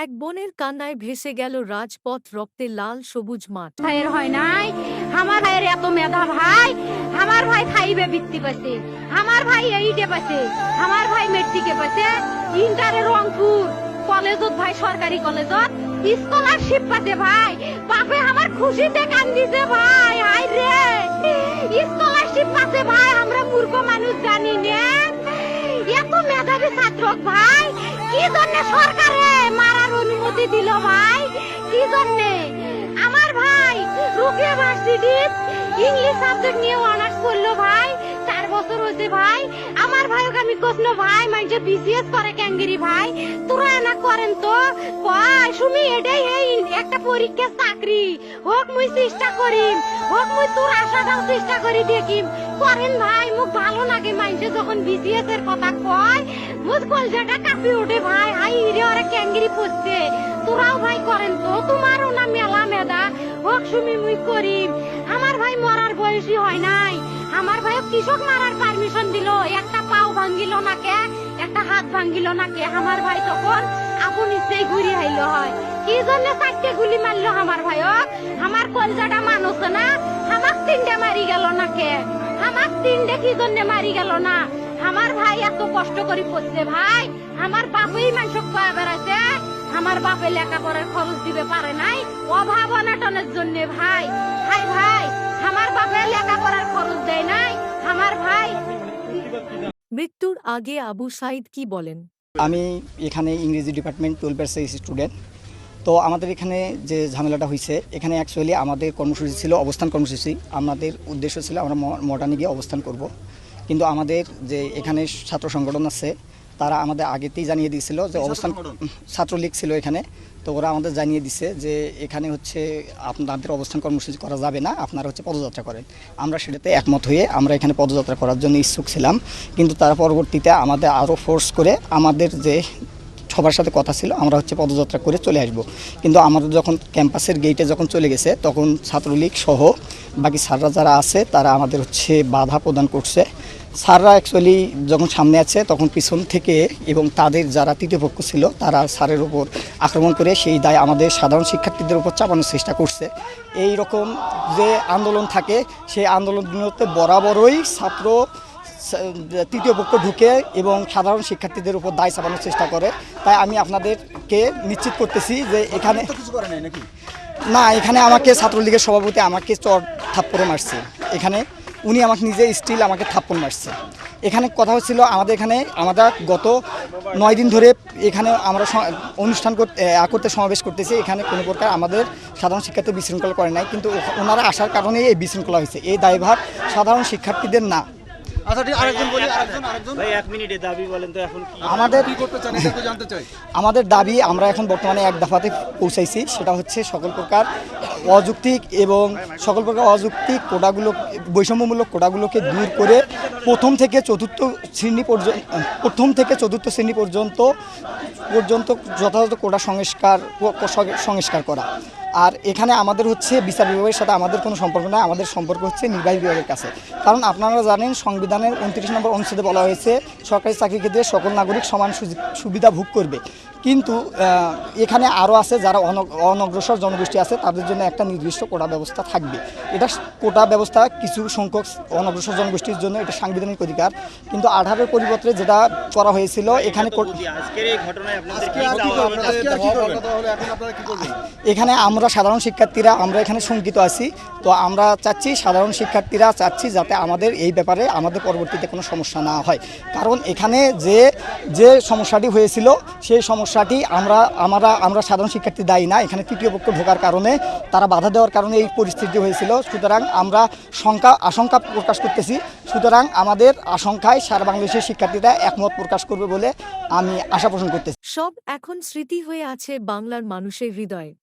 এক বোনের কান্নায় ভেসে গেল রাজপথ, রক্তে লাল সবুজ মাঠ। ভাইয়ের হয় নাই, আমার ভাইয়ের এত মেধা ভাই, আমার ভাই ফাইভে বৃত্তি পাচ্ছে, আমার ভাই এইটে পাচ্ছে, আমার ভাই মেট্রিকে পাচ্ছে, ইন্টারে রংপুর কলেজত ভাই সরকারি কলেজত স্কলারশিপ পাচ্ছে ভাই। বাপে আমার খুশিতে কান্দিছে ভাই, হাই রে স্কলারশিপ পাচ্ছে ভাই। আমরা মূর্খ মানুষ জানি না এত মেধাবী ছাত্র ভাই কি জন্য সরকারে মারার অনুমতি দিল ভাই, কি জন্য? আমার ভাই রুকিয়া ভার্সিটি ইংলিশ সাবজেক্ট নিয়ে অনার্স করলো ভাই, 4 বছর হয়েছে ভাই। আমার ভাইকে আমি কইল ভাই মানে বিসিএস করে ক্যাঙ্গেরি ভাই, তোরা না করেন তো কয় সুমি এটাই এই একটা পরীক্ষা চাকরি হোক মুই চেষ্টা করিম, হোক মুই তোর আশাটাও চেষ্টা করি দেখিম করেন ভাই। মুখ ভালো লাগে মাইনছে যখন বিসিএস এর কথা কয়, মুখ কলজাটা কাঁপি ওঠে ভাই। হাই রে ওরা ক্যাঙ্গেরি পড়ছে, তোরাও ভাই করেন তো, তোমারও না মেলা মেধা হোক সুমি মুই করিম। আমার ভাই মরার বয়সী হয় নাই, আমার ভাই কৃষক মারার পারমিশন দিল, একটা পাও ভাঙ্গিল না কে, একটা হাত ভাঙ্গিল না কে। আমার ভাই তখন আপন ইচ্ছেই ঘুরি আইলো হয়, কি জন্য 4টে গুলি মারলো আমার ভাই। আমার কলজাটা মানুষ না, আমার 3টে মারি গেল না কে, আমার 3টে কি জন্য মারি গেল না? আমার ভাই এত কষ্ট করে পড়ছে ভাই, আমার বাপেই মানুষ কয়ে বেড়াইছে, আমার বাপে লেখাপড়ার খরচ দিবে পারে নাই অভাব অনটনের জন্য ভাই। হাই ভাই আমার বাপে লেখাপড়ার খরচ দেয় নাই আমার ভাই। মৃত্যুর আগে আবু সাইদ কি বলেন? আমি এখানে ইংরেজি ডিপার্টমেন্ট 12 স্টুডেন্ট। তো আমাদের এখানে যে ঝামেলাটা হয়েছে, এখানে অ্যাকচুয়ালি আমাদের কর্মসূচি ছিল অবস্থান কর্মসূচি। আমাদের উদ্দেশ্য ছিল আমরা মডার্নে গিয়ে অবস্থান করব, কিন্তু আমাদের যে এখানে ছাত্র সংগঠন আছে তারা আমাদের আগেতেই জানিয়ে দিয়েছিল যে অবস্থান, ছাত্রলীগ ছিল এখানে। তো ওরা আমাদের জানিয়ে দিছে যে এখানে হচ্ছে আপনাদের অবস্থান কর্মসূচি করা যাবে না, আপনারা হচ্ছে পদযাত্রা করেন। আমরা সেটাতে একমত হয়ে আমরা এখানে পদযাত্রা করার জন্য ইচ্ছুক ছিলাম, কিন্তু তারা পরবর্তীতে আমাদের আরও ফোর্স করে আমাদের যে সবার সাথে কথা ছিল আমরা হচ্ছে পদযাত্রা করে চলে আসব। কিন্তু আমাদের যখন ক্যাম্পাসের গেটে যখন চলে গেছে তখন ছাত্রলীগ সহ বাকি স্যাররা যারা আছে তারা আমাদের হচ্ছে বাধা প্রদান করছে। স্যাররা অ্যাকচুয়ালি যখন সামনে আছে তখন পিছন থেকে এবং তাদের যারা তৃতীয় পক্ষ ছিল তারা স্যারের উপর আক্রমণ করে সেই দায় আমাদের সাধারণ শিক্ষার্থীদের উপর চাপানোর চেষ্টা করছে। এই রকম যে আন্দোলন থাকে সেই আন্দোলনগুলোতে বরাবরই ছাত্র তৃতীয় পক্ষ ঢুকে এবং সাধারণ শিক্ষার্থীদের উপর দায় চাপানোর চেষ্টা করে। তাই আমি আপনাদেরকে নিশ্চিত করতেছি যে এখানে না, এখানে আমাকে ছাত্রলীগের সভাপতি আমাকে চর থাপ্পড় মারছে, এখানে উনি আমাকে নিজে স্টিল আমাকে থাপ্পড় মারছে। এখানে কথা হচ্ছিল আমাদের এখানে আমরা গত 9 দিন ধরে এখানে আমরা অনুষ্ঠান করতে সমাবেশ করতেছি, এখানে কোনো প্রকার আমাদের সাধারণ শিক্ষার্থী বিশৃঙ্খলা করে নাই, কিন্তু ওনারা আসার কারণে এই বিশৃঙ্খলা হয়েছে। এই দায়ভার সাধারণ শিক্ষার্থীদের না। আমাদের দাবি আমরা এখন বর্তমানে এক দফাতে পৌঁছাইছি, সেটা হচ্ছে সকল প্রকার অযৌক্তিক কোটাগুলো, বৈষম্যমূলক কোটাগুলোকে দূর করে প্রথম থেকে চতুর্থ শ্রেণী পর্যন্ত যথাযথ কোটা সংস্কার করা। আর এখানে আমাদের হচ্ছে বিচার বিভাগের সাথে আমাদের কোনো সম্পর্ক নয়, আমাদের সম্পর্ক হচ্ছে নির্বাহী বিভাগের কাছে। কারণ আপনারা জানেন সংবিধানের 29 নম্বর অনুচ্ছেদে বলা হয়েছে সরকারি চাকরির ক্ষেত্রে সকল নাগরিক সমান সুবিধা ভোগ করবে, কিন্তু এখানে আরও আছে যারা অনগ্রসর জনগোষ্ঠী আছে তাদের জন্য একটা নির্দিষ্ট কোটা ব্যবস্থা থাকবে। এটা কোটা ব্যবস্থা কিছু সংখ্যক অনগ্রসর জনগোষ্ঠীর জন্য এটা সাংবিধানিক অধিকার, কিন্তু 18 পরিবর্তে যেটা করা হয়েছিল এখানে আমরা সাধারণ শিক্ষার্থীরা আমরা এখানে শঙ্কিত আছি। তো আমরা চাচ্ছি, সাধারণ শিক্ষার্থীরা চাচ্ছি যাতে আমাদের এই ব্যাপারে আমাদের পরবর্তীতে কোনো সমস্যা না হয়। কারণ এখানে যে সমস্যাটি হয়েছিল সেই সমস্যাটি আমরা সাধারণ শিক্ষার্থী দায়ী না, এখানে তৃতীয় পক্ষ ঢোকার কারণে তারা বাধা দেওয়ার কারণে এই পরিস্থিতি হয়েছিল। সুতরাং আমরা আশঙ্কা প্রকাশ করতেছি, সুতরাং আমাদের আশঙ্কায় সারা বাংলাদেশের শিক্ষার্থীরা একমত প্রকাশ করবে বলে আমি আশা পোষণ করতেছি। সব এখন স্মৃতি হয়ে আছে বাংলার মানুষের হৃদয়ে।